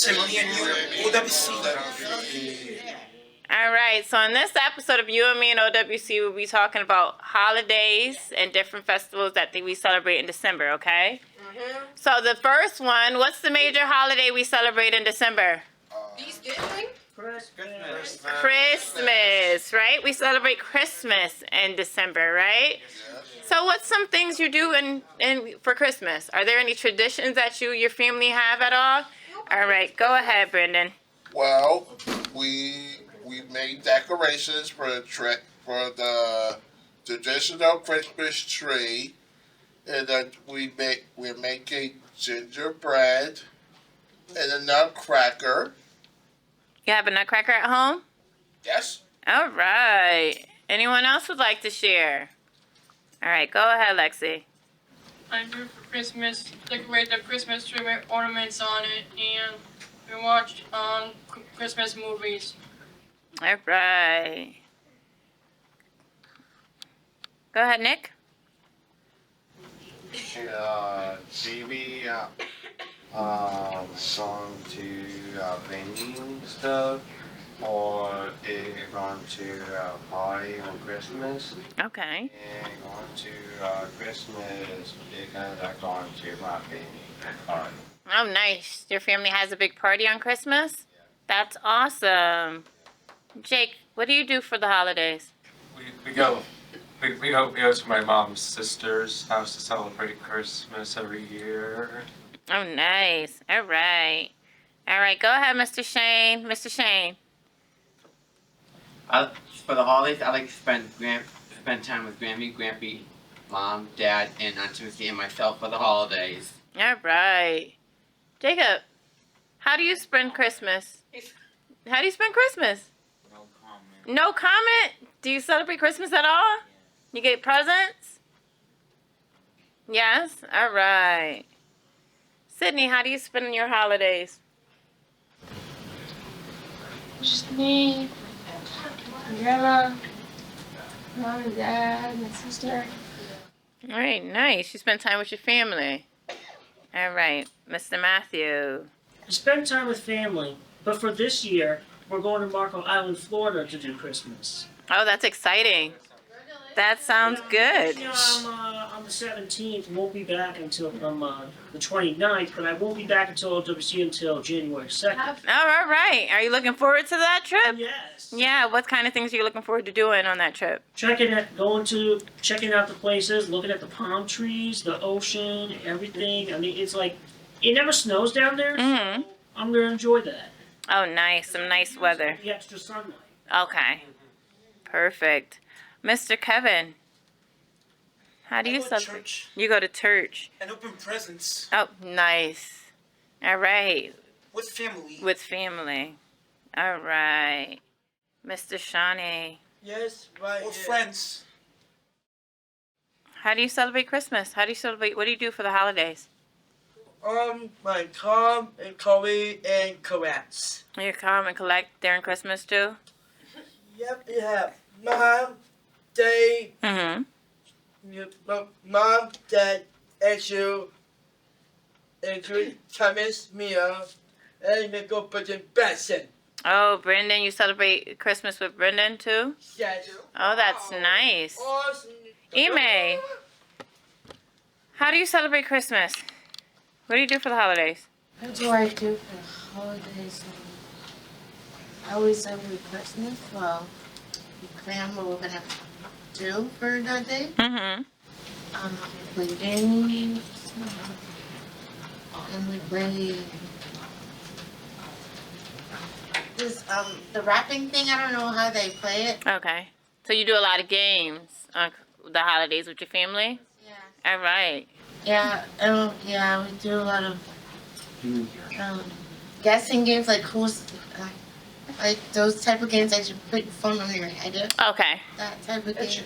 to Me and OWC. All right, so in this episode of You and Me and OWC, we'll be talking about holidays and different festivals that we celebrate in December, okay? Mm-hmm. So the first one, what's the major holiday we celebrate in December? Thanksgiving? Christmas, right? We celebrate Christmas in December, right? So what's some things you do in for Christmas? Are there any traditions that your family have at all? All right, go ahead, Brendan. Well, we made decorations for the traditional Christmas tree, and then we're making gingerbread and a nutcracker. You have a nutcracker at home? Yes. All right. Anyone else would like to share? All right, go ahead, Lexi. I do for Christmas, decorate the Christmas tree with ornaments on it, and we watch Christmas movies. All right. Go ahead, Nick. TV, gone to venue stuff, or they gone to party on Christmas. Okay. And going to Christmas, they're going to my family party. Oh, nice. Your family has a big party on Christmas? That's awesome. Jake, what do you do for the holidays? We go to my mom's sister's house to celebrate Christmas every year. Oh, nice. All right. All right, go ahead, Mr. Shane. Mr. Shane. For the holidays, I like to spend time with Grammy, Grampy, Mom, Dad, and Aunt Susie and myself for the holidays. All right. Jacob, how do you spend Christmas? How do you spend Christmas? No comment. No comment? Do you celebrate Christmas at all? You get presents? Yes? All right. Sydney, how do you spend your holidays? Just me, Grandma, Mom and Dad, my sister. All right, nice. You spend time with your family. All right, Mr. Matthew. Spend time with family, but for this year, we're going to Marco Island, Florida to do Christmas. Oh, that's exciting. That sounds good. Yeah, I'm on the 17th, won't be back until the 29th, but I won't be back until OWC until January 2nd. Oh, all right. Are you looking forward to that trip? Yes. Yeah, what kind of things are you looking forward to doing on that trip? Checking out the places, looking at the palm trees, the ocean, everything. I mean, it's like, it never snows down there, Mm-hmm. so I'm going to enjoy that. Oh, nice. Some nice weather. The extra sunlight. Okay. Perfect. Mr. Kevin, how do you celebrate? Church You go to church. and open presents Oh, nice. All right. with family. With family. All right. Mr. Shawnee, Yes, right. With friends. how do you celebrate Christmas? What do you do for the holidays? My Tom and Chloe and Caress. You come and collect during Christmas too? Yep, you have Mom, Dad, Mm-hmm. Mom, Dad, and you, and Thomas, Mia, and we go put in Benson. Oh, Brendan, you celebrate Christmas with Brendan too? Yes. Oh, that's nice. Awesome. Ime, how do you celebrate Christmas? What do you do for the holidays? What do I do for the holidays? I always celebrate Christmas. Well, we plan what we're gonna do for that day. Mm-hmm. Play games. And we play this the wrapping thing. I don't know how they play it. Okay. So you do a lot of games on the holidays with your family? Yeah. All right. Yeah. Yeah. We do a lot of guessing games, like who's like those type of games that you put your phone on your head. Okay. That type of game.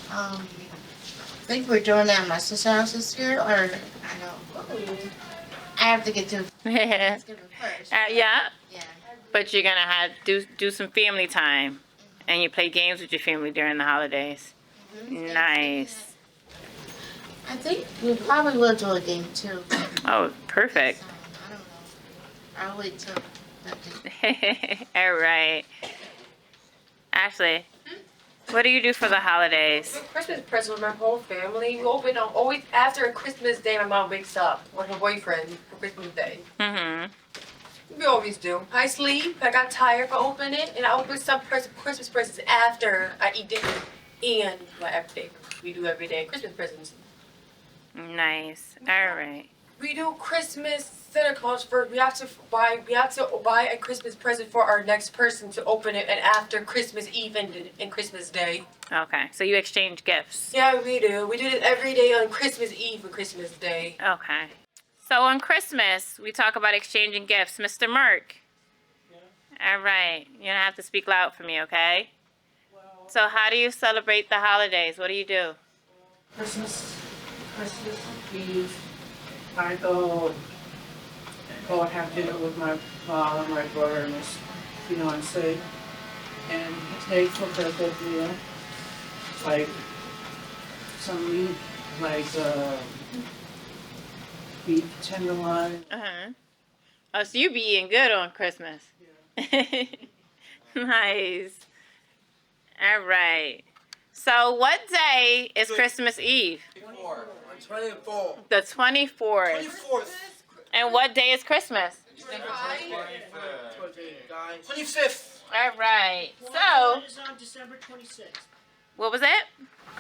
I think we're doing that at my sister's house this year, or I know. I have to get to Thanksgiving first. Yeah. Yeah. But you're gonna have do some family time, and you play games with your family during the holidays. Nice. I think we probably will do a game too. Oh, perfect. I don't know. I'll wait till that day. All right. Ashley, what do you do for the holidays? Christmas present with my whole family. We open them always after Christmas Day. My mom wakes up with her boyfriend for Christmas Day. Mm-hmm. We always do. I sleep. I got tired. I open it, and I open some Christmas presents after I eat dinner. And well, every day we do every day Christmas presents. Nice. All right. We do Christmas Santa Claus first. We have to buy a Christmas present for our next person to open it, and after Christmas Eve and Christmas Day. Okay. So you exchange gifts. Yeah, we do. We do it every day on Christmas Eve and Christmas Day. Okay. So on Christmas, we talk about exchanging gifts. Mr. Merck. Yeah. All right. You're gonna have to speak loud for me, okay? Well, So how do you celebrate the holidays? What do you do? Christmas Eve, I go and have dinner with my mom, my brother, and his fiance, and they cook a good meal, like some meat, like beef tenderloin. Uh-huh. Oh, so you be eating good on Christmas. Yeah. Nice. All right. So what day is Christmas Eve? 24. The 24th. 24th. And what day is Christmas? 25th. All right. So, Kwanzaa is on December 26th. what was it?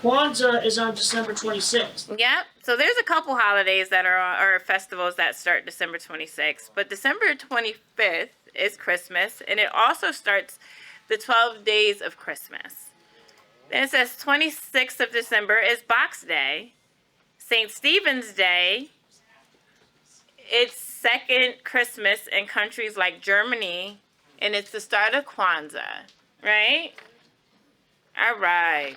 Kwanzaa is on December 26th. Yep. So there's a couple holidays that are or festivals that start December 26th, but December 25th is Christmas, and it also starts the 12 days of Christmas. Then it says 26th of December is Box Day, St. Stephen's Day. It's second Christmas in countries like Germany, and it's the start of Kwanzaa, right? All right.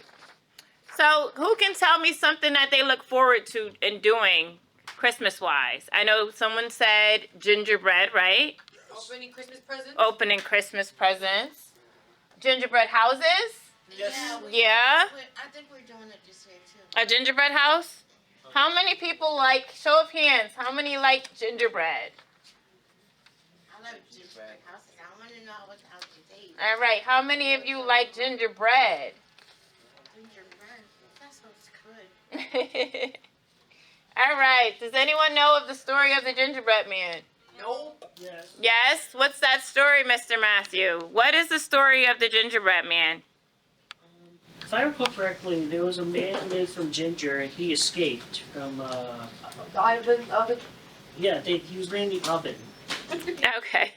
So who can tell me something that they look forward to in doing Christmas-wise? I know someone said gingerbread, right? Opening Christmas presents. Opening Christmas presents. Gingerbread houses? Yes. Yeah. I think we're doing it this year too. A gingerbread house? How many people like, show of hands, how many like gingerbread? I love gingerbread houses. I want to know what's out today. All right, how many of you like gingerbread? Gingerbread. That sounds good. All right, does anyone know of the story of the gingerbread man? Nope. Yes. Yes? What's that story, Mr. Matthew? What is the story of the gingerbread man? If I recall correctly, there was a man made from ginger, and he escaped from. The oven. Yeah, he was made in the oven. Okay.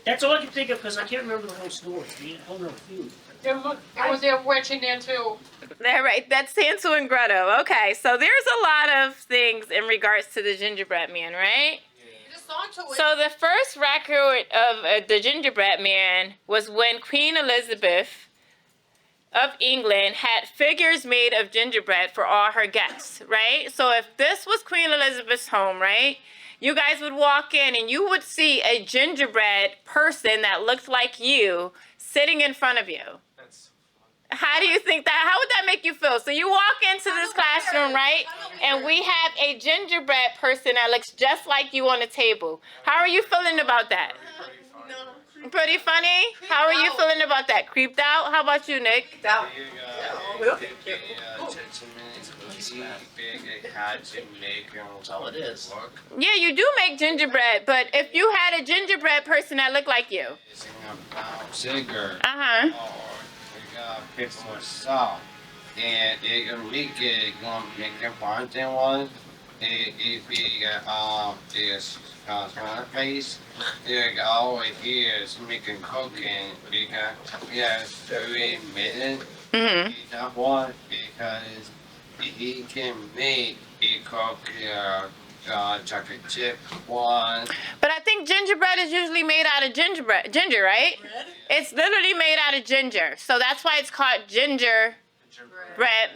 That's all I can think of because I can't remember the whole story. I don't know a few. There was a witch in there too. All right, that's Hansel and Gretel. Okay, so there's a lot of things in regards to the gingerbread man, right? There's a song to it. So the first record of the gingerbread man was when Queen Elizabeth of England had figures made of gingerbread for all her guests, right? So if this was Queen Elizabeth's home, right, you guys would walk in and you would see a gingerbread person that looked like you sitting in front of you. How do you think that, how would that make you feel? So you walk into this classroom, right, and we have a gingerbread person that looks just like you on the table. How are you feeling about that? Pretty funny? How are you feeling about that? Creeped out? How about you, Nick? That's all it is. Yeah, you do make gingerbread, but if you had a gingerbread person that looked like you. Sugar. Uh-huh. We got pick more salt. And it can make it gonna make a fountain one. It be is small face. It always is making cooking because yes, very minute. Mm-hmm. That one because he can make a cookie chocolate chip one. But I think gingerbread is usually made out of ginger, right? It's literally made out of ginger. So that's why it's called gingerbread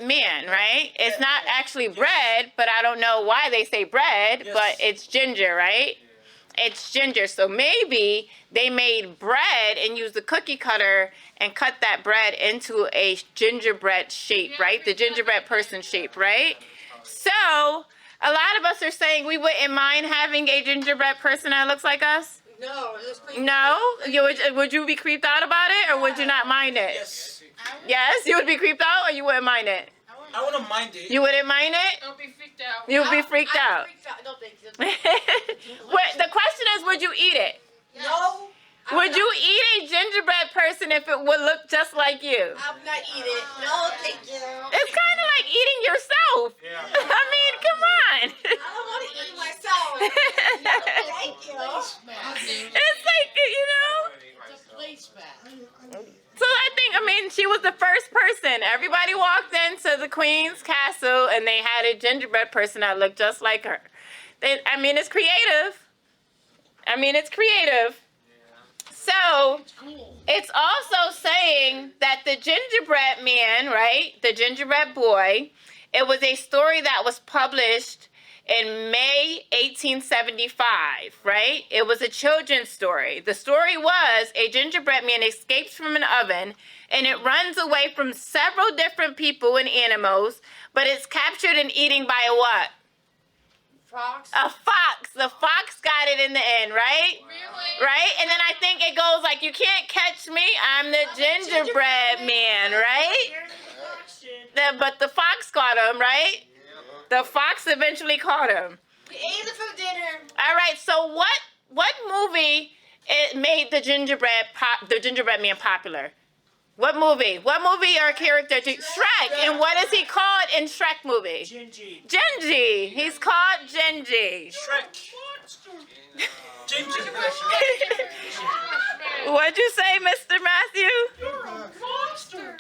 man, right? It's not actually bread, but I don't know why they say bread, but it's ginger, right? It's ginger. So maybe they made bread and used the cookie cutter and cut that bread into a gingerbread shape, right? The gingerbread person shape, right? So, a lot of us are saying we wouldn't mind having a gingerbread person that looks like us. No, it's creepy. No? Would you be creeped out about it, or would you not mind it? Yes. Yes? You would be creeped out, or you wouldn't mind it? I wouldn't mind it. You wouldn't mind it? Don't be freaked out. You would be freaked out. No, thank you. The question is, would you eat it? No. Would you eat a gingerbread person if it would look just like you? I'm not eating it. No, thank you. It's kind of like eating yourself. Yeah. I mean, come on. I don't want to eat myself. Thank you. It's like, you know. So I mean, she was the first person. Everybody walked into the Queen's castle and they had a gingerbread person that looked just like her. It's creative. It's creative. So, it's also saying that the gingerbread man, right, the gingerbread boy, it was a story that was published in May 1875, right? It was a children's story. The story was a gingerbread man escapes from an oven and it runs away from several different people and animals, but it's captured and eaten by a what? Fox? A fox. The fox got it in the end, right? Really? Right? And then I think it goes like, you can't catch me, I'm the gingerbread man, right? But the fox caught him, right? The fox eventually caught him. We ate it for dinner. All right, so what movie it made the gingerbread man popular? What movie? What movie or character? Shrek. And what is he called in Shrek movie? Gingy. Genji. He's called Genji. Shrek. Ginger. What'd you say, Mr. Matthew? You're a monster.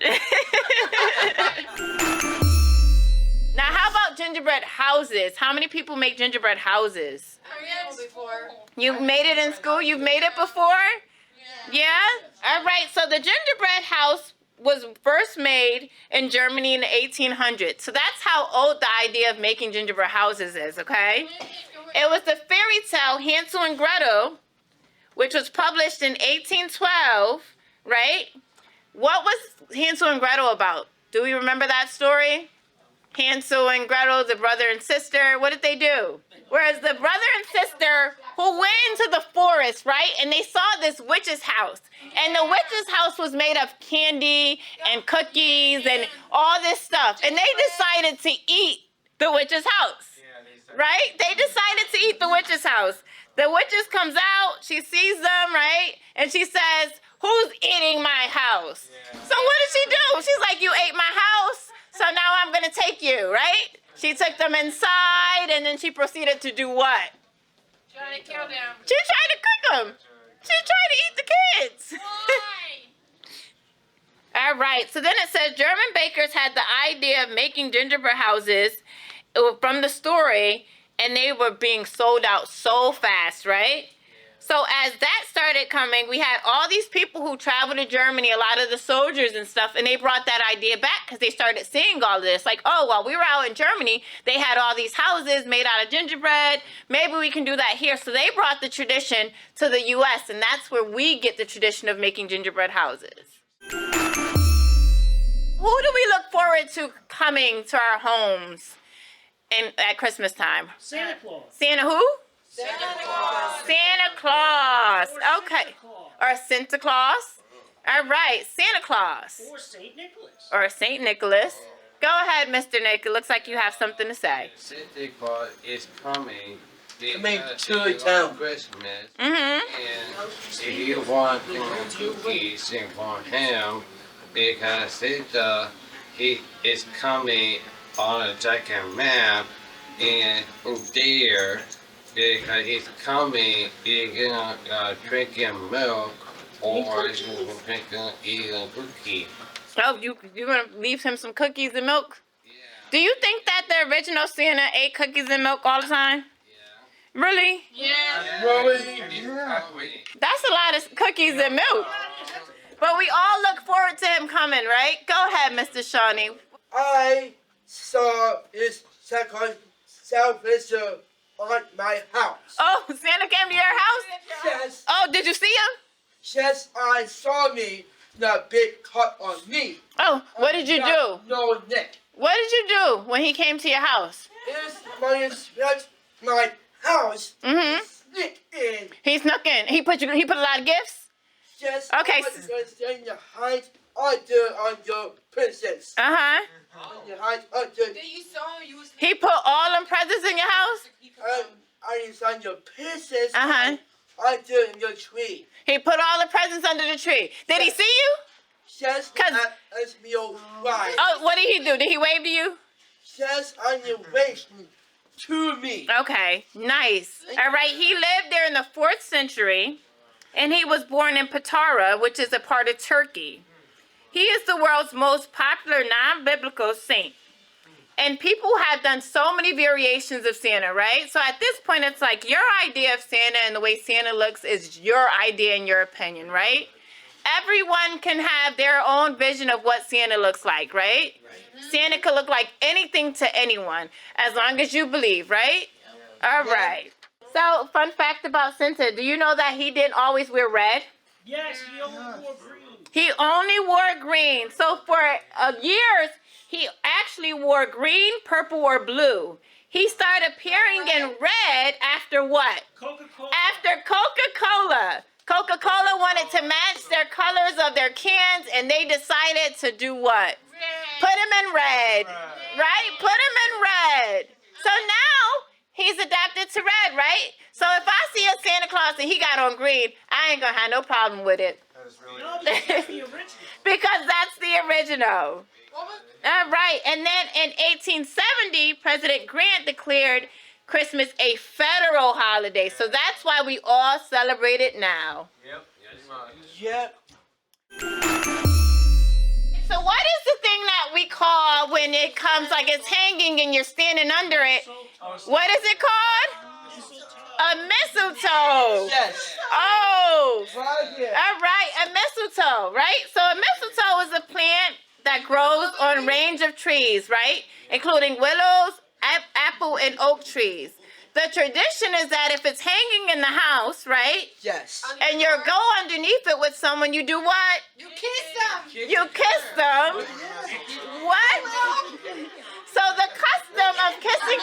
Now, how about gingerbread houses? How many people make gingerbread houses? I know before. You've made it in school? You've made it before? Yeah? All right, so the gingerbread house was first made in Germany in the 1800s. So that's how old the idea of making gingerbread houses is, okay? It was the fairy tale Hansel and Gretel, which was published in 1812, right? What was Hansel and Gretel about? Do we remember that story? Hansel and Gretel, the brother and sister, what did they do? Whereas the brother and sister who went into the forest, right, and they saw this witch's house. And the witch's house was made of candy and cookies and all this stuff. And they decided to eat the witch's house, right? They decided to eat the witch's house. The witch comes out, she sees them, right? And she says, who's eating my house? So what did she do? She's like, you ate my house, so now I'm going to take you, right? She took them inside, and then she proceeded to do what? Trying to kill them. She tried to cook them. She tried to eat the kids. Why? All right, so then it says German bakers had the idea of making gingerbread houses from the story, and they were being sold out so fast, right? So as that started coming, we had all these people who traveled to Germany, a lot of the soldiers and stuff, and they brought that idea back because they started seeing all of this. Like, oh, while we were out in Germany, they had all these houses made out of gingerbread. Maybe we can do that here. So they brought the tradition to the U.S., and that's where we get the tradition of making gingerbread houses. Who do we look forward to coming to our homes at Christmas time? Santa Claus. Santa who? Santa Claus. Santa Claus. Okay. Santa Claus. Or Santa Claus. All right, Santa Claus. Or St. Nicholas. Or St. Nicholas. Go ahead, Mr. Nick. It looks like you have something to say. Santa Claus is coming. Coming because to it's town. Christmas. Mm-hmm. And if you want cookies and want him, because Santa, he is coming on a giant map, and there, because he's coming, he's gonna drinking milk, or he's gonna eating a cookie. Oh, you're going to leave him some cookies and milk? Yeah. Do you think that the original Santa ate cookies and milk all the time? Yeah. Really? Yeah. Really? That's a lot of cookies and milk. But we all look forward to him coming, right? Go ahead, Mr. Shawnee. I saw his second salvation on my house. Oh, Santa came to your house? Yes, Oh, did you see him? yes, I saw me, the big cut on me. Oh, what did you do? No neck. What did you do when he came to your house? It's my house. Mm-hmm. Sneak in. He snuck in. He put a lot of gifts? Yes. Okay. I was going to hide on your princess. Uh-huh. You hide under. Then you saw him, you was. He put all them presents in your house? I was on your princess. Uh-huh. Under your tree. He put all the presents under the tree. Did he see you? Yes. 'Cause- As me right. Oh, what did he do? Did he wave to you? Yes, on your way to me. Okay, nice. All right, he lived there in the 4th century, and he was born in Patara, which is a part of Turkey. He is the world's most popular non-biblical saint. And people have done so many variations of Santa, right? So at this point, it's like your idea of Santa and the way Santa looks is your idea and your opinion, right? Everyone can have their own vision of what Santa looks like, right? Santa could look like anything to anyone, as long as you believe, right? All right. So, fun fact about Santa, do you know that he didn't always wear red? Yes, he only wore green. He only wore green. So for years, he actually wore green, purple, or blue. He started appearing in red after what? Coca-Cola. After Coca-Cola. Coca-Cola wanted to match their colors of their cans, and they decided to do what? Put him in red. Right? Put him in red. So now, he's adapted to red, right? So if I see a Santa Claus and he got on green, I ain't gonna have no problem with it. No, because that's the original. Because that's the original. All right, and then in 1870, President Grant declared Christmas a federal holiday. So that's why we all celebrate it now. Yep. Yep. So what is the thing that we call when it comes like it's hanging and you're standing under it? What is it called? A mistletoe. Yes. Oh. Right here. All right, a mistletoe, right? So a mistletoe is a plant that grows on a range of trees, right? Including willows, apple, and oak trees. The tradition is that if it's hanging in the house, right? Yes. And you go underneath it with someone, you do what? You kiss them. You kiss them. What? So the custom of kissing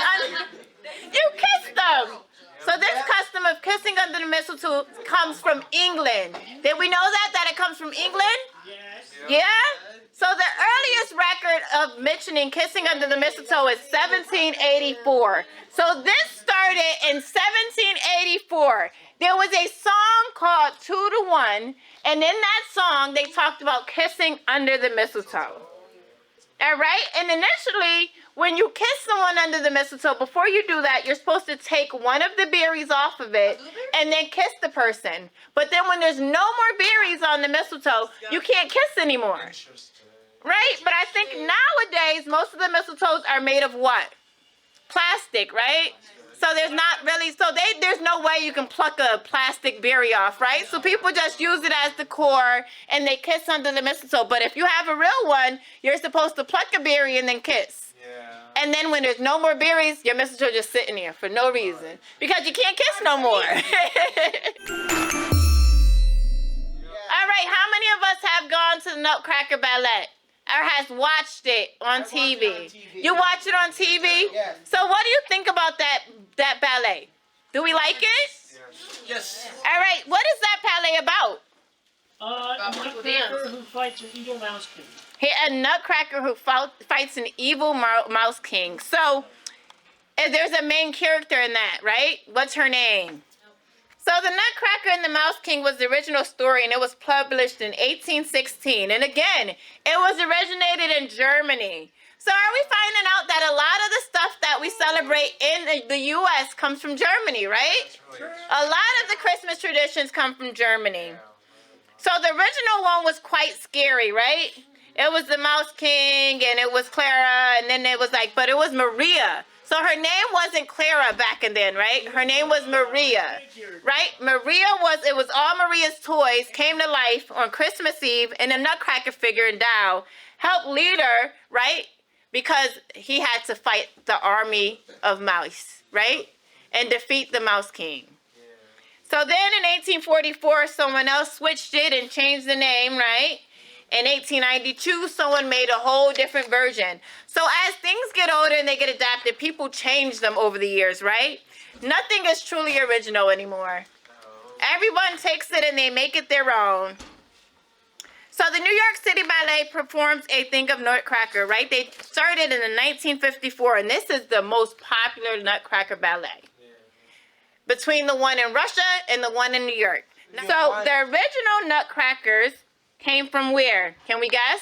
you kiss them. So this custom of kissing under the mistletoe comes from England. Did we know that it comes from England? Yes. Yeah? So the earliest record of mentioning kissing under the mistletoe is 1784. So this started in 1784. There was a song called 2 to 1, and in that song they talked about kissing under the mistletoe. All right? And initially, when you kiss someone under the mistletoe, before you do that, you're supposed to take one of the berries off of it and then kiss the person. But then when there's no more berries on the mistletoe, you can't kiss anymore. Right? But I think nowadays, most of the mistletoes are made of what? Plastic, right? So there's not really, there's no way you can pluck a plastic berry off, right? So people just use it as decor and they kiss under the mistletoe. But if you have a real one, you're supposed to pluck a berry and then kiss. Yeah. And then when there's no more berries, your mistletoe just sitting there for no reason. Because you can't kiss no more. All right, how many of us have gone to the Nutcracker Ballet? Or has watched it on TV? You watch it on TV? Yes. So what do you think about that ballet? Do we like it? Yes. All right, what is that ballet about? A nutcracker who fights an evil mouse king. A nutcracker who fights an evil mouse king. So there's a main character in that, right? What's her name? So The Nutcracker and the Mouse King was the original story, and it was published in 1816. And again, it was originated in Germany. So are we finding out that a lot of the stuff that we celebrate in the U.S. comes from Germany, right? A lot of the Christmas traditions come from Germany. So the original one was quite scary, right? It was the Mouse King, and it was Clara, and then it was like, but it was Maria. So her name wasn't Clara back in then, right? Her name was Maria, right? It was all Maria's toys came to life on Christmas Eve, and the Nutcracker figure and doll helped lead her, right? Because he had to fight the army of mice, right? And defeat the Mouse King. So then in 1844, someone else switched it and changed the name, right? In 1892, someone made a whole different version. So as things get older and they get adapted, people change them over the years, right? Nothing is truly original anymore. Everyone takes it and they make it their own. So the New York City Ballet performs a thing of Nutcracker, right? They started in 1954, and this is the most popular Nutcracker ballet. Between the one in Russia and the one in New York. So the original Nutcrackers came from where? Can we guess?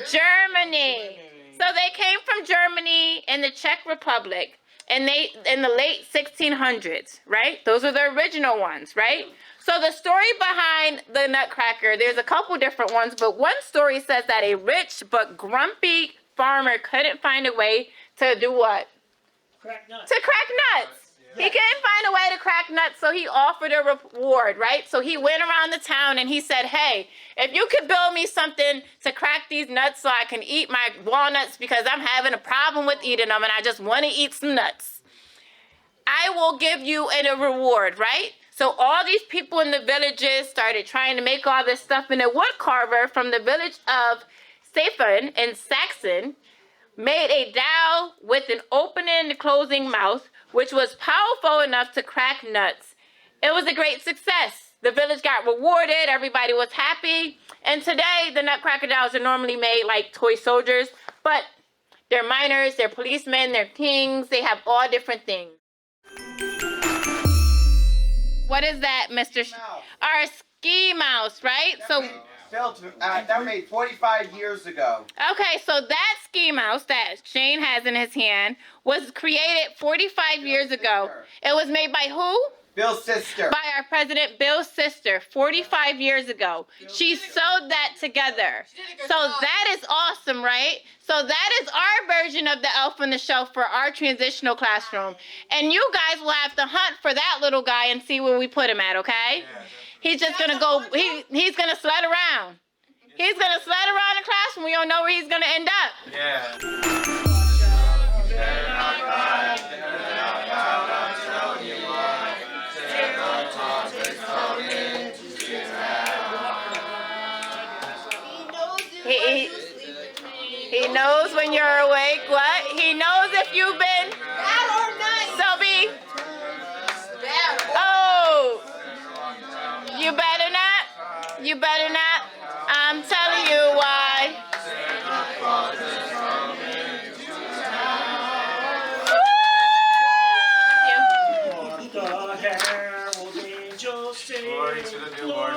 Germany. So they came from Germany and the Czech Republic, and they in the late 1600s, right? Those are the original ones, right? So the story behind the Nutcracker, there's a couple different ones, but one story says that a rich but grumpy farmer couldn't find a way to do what? Crack nuts. To crack nuts. He couldn't find a way to crack nuts, so he offered a reward, right? So he went around the town and he said, hey, if you could build me something to crack these nuts so I can eat my walnuts because I'm having a problem with eating them and I just want to eat some nuts, I will give you a reward, right? So all these people in the villages started trying to make all this stuff, and a wood carver from the village of Seifen in Saxon made a dowel with an opening and closing mouth, which was powerful enough to crack nuts. It was a great success. The village got rewarded, everybody was happy, and today the Nutcracker dolls are normally made like toy soldiers, but they're miners, they're policemen, they're kings, they have all different things. What is that, Mr. Our ski mouse, right? That made 45 years ago. Okay, so that ski mouse that Shane has in his hand was created 45 years ago. It was made by who? Bill's sister. By our president, Bill's sister, 45 years ago. She sewed that together. So that is awesome, right? So that is our version of the Elf on the Shelf for our transitional classroom. And you guys will have to hunt for that little guy and see where we put him at, okay? He's just gonna go, he's gonna sled around. He's gonna sled around the classroom. We don't know where he's gonna end up. Yeah. He knows when you're awake. What? He knows if you've been. Sophie. Oh. You better not. You better not. I'm telling you why. Glory to the newborn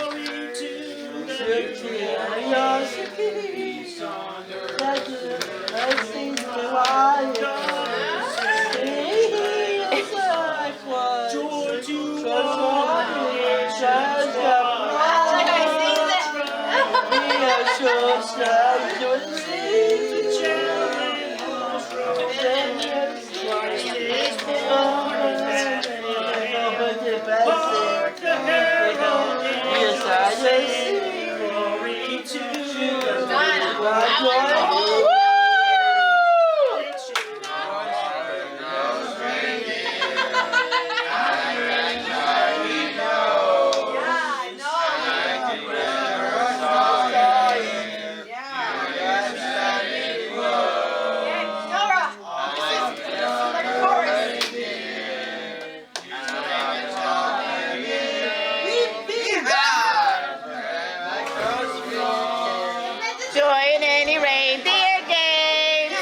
Join any reindeer games.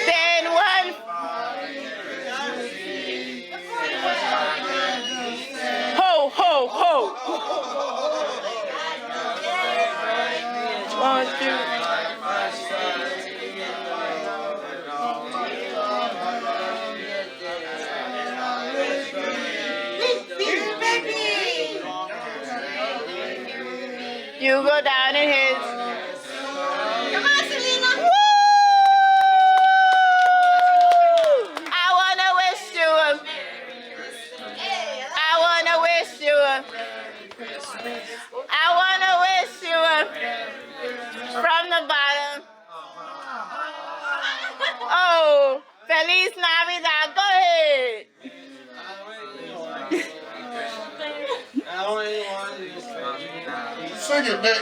Then one. Ho, ho, ho. 1, 2. You go down in his. Come on, Selena. Woo! I wanna wish you a. I wanna wish you a. I wanna wish you a. From the bottom. Oh, Feliz Navidad. Go ahead. Sing it, Nick.